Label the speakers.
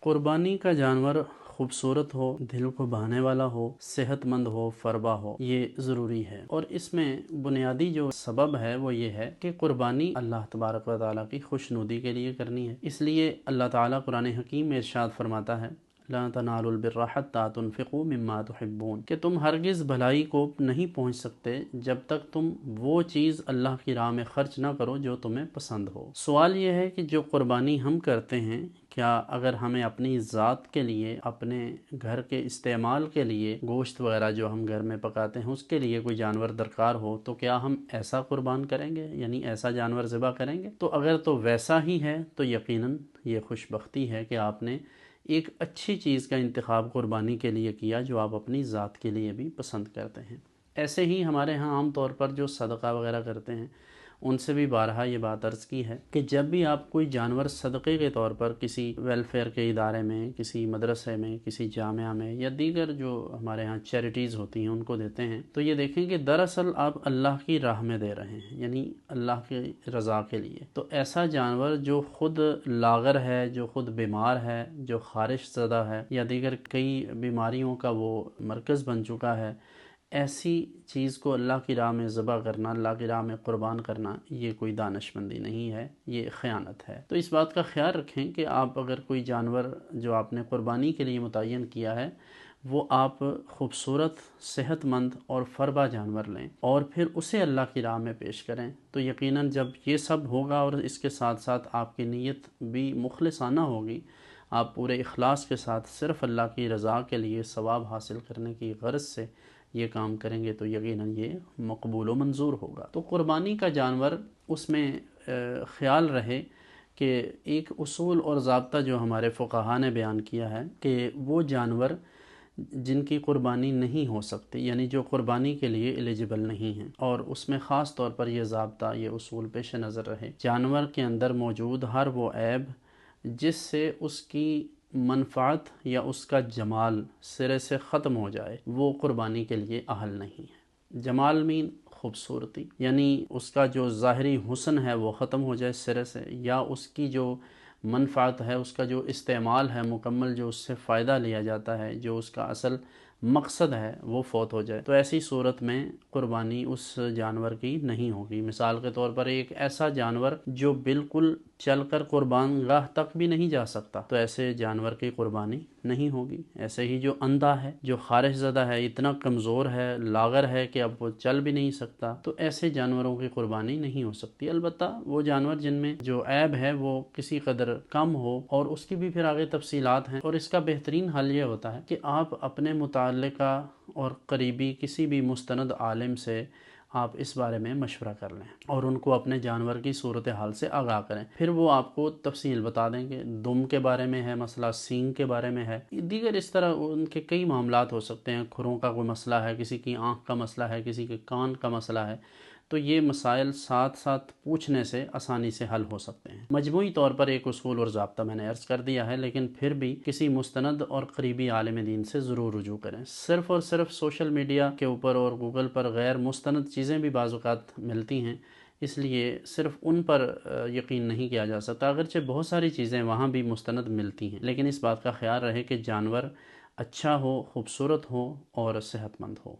Speaker 1: قربانی کا جانور خوبصورت ہو، دل کو بھانے والا ہو، صحت مند ہو، فربا ہو، یہ ضروری ہے۔ اور اس میں بنیادی جو سبب ہے وہ یہ ہے کہ قربانی اللہ تبارک و تعالیٰ کی خوشنودی کے لیے کرنی ہے۔ اس لیے اللہ تعالیٰ قرآن حکیم میں ارشاد فرماتا ہے لا تنالوا البر حتى تنفقوا مما تحبون، کہ تم ہرگز بھلائی کو نہیں پہنچ سکتے جب تک تم وہ چیز اللہ کی راہ میں خرچ نہ کرو جو تمہیں پسند ہو۔ سوال یہ ہے کہ جو قربانی ہم کرتے ہیں، کیا اگر ہمیں اپنی ذات کے لیے، اپنے گھر کے استعمال کے لیے، گوشت وغیرہ جو ہم گھر میں پکاتے ہیں اس کے لیے کوئی جانور درکار ہو تو کیا ہم ایسا قربان کریں گے، یعنی ایسا جانور ذبح کریں گے؟ تو اگر تو ویسا ہی ہے تو یقیناً یہ خوش بختی ہے کہ آپ نے ایک اچھی چیز کا انتخاب قربانی کے لیے کیا جو آپ اپنی ذات کے لیے بھی پسند کرتے ہیں۔ ایسے ہی ہمارے ہاں عام طور پر جو صدقہ وغیرہ کرتے ہیں ان سے بھی بارہا یہ بات عرض کی ہے کہ جب بھی آپ کوئی جانور صدقے کے طور پر کسی ویلفیئر کے ادارے میں، کسی مدرسے میں، کسی جامعہ میں یا دیگر جو ہمارے ہاں چیریٹیز ہوتی ہیں ان کو دیتے ہیں تو یہ دیکھیں کہ دراصل آپ اللہ کی راہ میں دے رہے ہیں، یعنی اللہ کی رضا کے لیے۔ تو ایسا جانور جو خود لاغر ہے، جو خود بیمار ہے، جو خارش زدہ ہے یا دیگر کئی بیماریوں کا وہ مرکز بن چکا ہے، ایسی چیز کو اللہ کی راہ میں ذبح کرنا، اللہ کی راہ میں قربان کرنا، یہ کوئی دانشمندی نہیں ہے، یہ خیانت ہے۔ تو اس بات کا خیال رکھیں کہ آپ اگر کوئی جانور جو آپ نے قربانی کے لیے متعین کیا ہے وہ آپ خوبصورت، صحت مند اور فربا جانور لیں اور پھر اسے اللہ کی راہ میں پیش کریں، تو یقیناً جب یہ سب ہوگا اور اس کے ساتھ ساتھ آپ کی نیت بھی مخلصانہ ہوگی، آپ پورے اخلاص کے ساتھ صرف اللہ کی رضا کے لیے ثواب حاصل کرنے کی غرض سے یہ کام کریں گے تو یقیناً یہ مقبول و منظور ہوگا۔ تو قربانی کا جانور اس میں خیال رہے کہ ایک اصول اور ضابطہ جو ہمارے فقہاء نے بیان کیا ہے کہ وہ جانور جن کی قربانی نہیں ہو سکتی، یعنی جو قربانی کے لیے ایلیجبل نہیں ہیں، اور اس میں خاص طور پر یہ ضابطہ، یہ اصول پیش نظر رہے، جانور کے اندر موجود ہر وہ عیب جس سے اس کی منفعت یا اس کا جمال سرے سے ختم ہو جائے، وہ قربانی کے لیے اہل نہیں ہے۔ جمال مین خوبصورتی، یعنی اس کا جو ظاہری حسن ہے وہ ختم ہو جائے سرے سے، یا اس کی جو منفعت ہے، اس کا جو استعمال ہے مکمل، جو اس سے فائدہ لیا جاتا ہے، جو اس کا اصل مقصد ہے وہ فوت ہو جائے، تو ایسی صورت میں قربانی اس جانور کی نہیں ہوگی۔ مثال کے طور پر ایک ایسا جانور جو بالکل چل کر قربان گاہ تک بھی نہیں جا سکتا تو ایسے جانور کی قربانی نہیں ہوگی۔ ایسے ہی جو اندھا ہے، جو خارش زدہ ہے، اتنا کمزور ہے، لاغر ہے کہ اب وہ چل بھی نہیں سکتا، تو ایسے جانوروں کی قربانی نہیں ہو سکتی۔ البتہ وہ جانور جن میں جو عیب ہے وہ کسی قدر کم ہو، اور اس کی بھی پھر آگے تفصیلات ہیں، اور اس کا بہترین حل یہ ہوتا ہے کہ آپ اپنے متعلقہ اور قریبی کسی بھی مستند عالم سے آپ اس بارے میں مشورہ کر لیں اور ان کو اپنے جانور کی صورتحال سے آگاہ کریں، پھر وہ آپ کو تفصیل بتا دیں کہ دم کے بارے میں ہے مسئلہ، سینگ کے بارے میں ہے، دیگر اس طرح ان کے کئی معاملات ہو سکتے ہیں، کھروں کا کوئی مسئلہ ہے، کسی کی آنکھ کا مسئلہ ہے، کسی کے کان کا مسئلہ ہے، تو یہ مسائل ساتھ ساتھ پوچھنے سے آسانی سے حل ہو سکتے ہیں۔ مجموعی طور پر ایک اصول اور ضابطہ میں نے عرض کر دیا ہے، لیکن پھر بھی کسی مستند اور قریبی عالم دین سے ضرور رجوع کریں۔ صرف اور صرف سوشل میڈیا کے اوپر اور گوگل پر غیر مستند چیزیں بھی بعض اوقات ملتی ہیں، اس لیے صرف ان پر یقین نہیں کیا جا سکتا، اگرچہ بہت ساری چیزیں وہاں بھی مستند ملتی ہیں، لیکن اس بات کا خیال رہے کہ جانور اچھا ہو، خوبصورت ہو اور صحت مند ہو۔